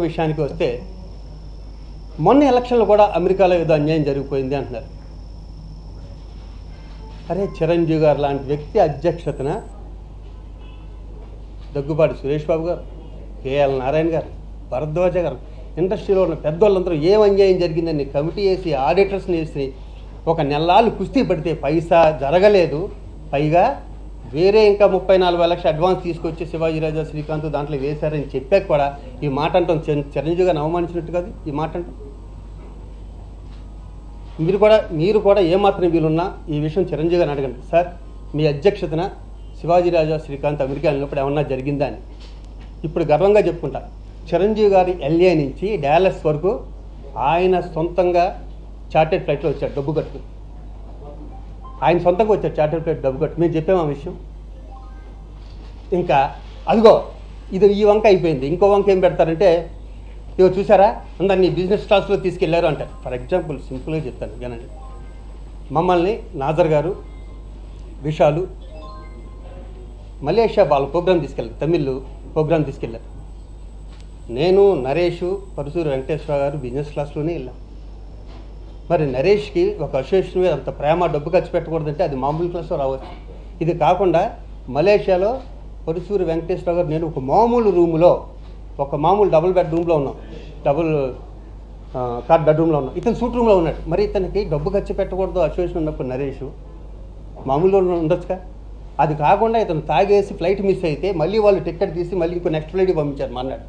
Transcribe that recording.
విషయానికి వస్తే మొన్న ఎలక్షన్లో కూడా అమెరికాలో ఏదో అన్యాయం జరిగిపోయింది అంటున్నారు. అరే చిరంజీవి గారు లాంటి వ్యక్తి అధ్యక్షతన దగ్గుబాటి సురేష్ బాబు గారు, కేఎల్ నారాయణ గారు, భరద్వాజ గారు, ఇండస్ట్రీలో ఉన్న పెద్దోళ్ళందరూ ఏం అన్యాయం జరిగిందని కమిటీ వేసి ఆడిటర్స్ని వేసి ఒక నెలలు కుస్తీ పడితే పైసా జరగలేదు. పైగా వేరే ఇంకా 34 లక్షలు అడ్వాన్స్ తీసుకొచ్చి శివాజీరాజా శ్రీకాంత్ దాంట్లో వేశారని చెప్పాక కూడా ఈ మాట అంటాం చిరంజీవి గారిని అవమానించినట్టు కాదు ఈ మాట అంటాం. మీరు కూడా ఏమాత్రం వీలున్నా ఈ విషయం చిరంజీవి గారిని అడగండి. సార్ మీ అధ్యక్షతన శివాజీరాజా శ్రీకాంత్ అమెరికా వెళ్ళినప్పుడు ఏమన్నా జరిగిందా అని. ఇప్పుడు గర్వంగా చెప్పుకుంటా, చిరంజీవి గారి ఎల్ఏ నుంచి డాలస్ వరకు ఆయన సొంతంగా చార్టెడ్ ఫ్లైట్లో వచ్చాడు డబ్బు కట్టుకుని. ఆయన సొంతంగా వచ్చాడు చార్టెడ్ ఫ్లైట్ డబ్బు కట్టు. మేము చెప్పాము ఆ విషయం. ఇంకా అదిగో ఇది ఈ వంక అయిపోయింది. ఇంకో వంక ఏం పెడతారంటే ఇదిగో చూసారా అందరినీ బిజినెస్ క్లాస్లో తీసుకెళ్లారు అంటారు. ఫర్ ఎగ్జాంపుల్ సింపుల్గా చెప్తాను వినండి. మమ్మల్ని నాజర్ గారు, విశాలు మలేషియా వాళ్ళ ప్రోగ్రామ్ తీసుకెళ్ళారు, తమిళ్ ప్రోగ్రామ్ తీసుకెళ్ళారు. నేను, నరేష్, పరుసూరు వెంకటేశ్వర గారు బిజినెస్ క్లాస్లోనే వెళ్ళాం. మరి నరేష్కి ఒక అసోసియేషన్ మీద అంత ప్రేమ డబ్బు ఖర్చు పెట్టకూడదంటే అది మామూలు క్లాస్లో రావచ్చు. ఇది కాకుండా మలేషియాలో పరుసూరు వెంకటేశ్వర గారు నేను ఒక మామూలు రూములో, ఒక మామూలు డబుల్ బెడ్రూమ్లో ఉన్నాం, డబుల్ కార్డ్ బెడ్రూమ్లో ఉన్నాం. ఇతను సూట్ రూమ్లో ఉన్నాడు. మరి ఇతనికి డబ్బు ఖర్చు పెట్టకూడదు అసోసియేషన్ ఉన్నప్పుడు నరేష్ మామూలులో ఉండొచ్చుగా. అది కాకుండా ఇతను తాగేసి ఫ్లైట్ మిస్ అయితే మళ్ళీ వాళ్ళు టికెట్ తీసి మళ్ళీ ఇంకో నెక్స్ట్ ఫ్లైట్కి పంపించారు మన్నాడు.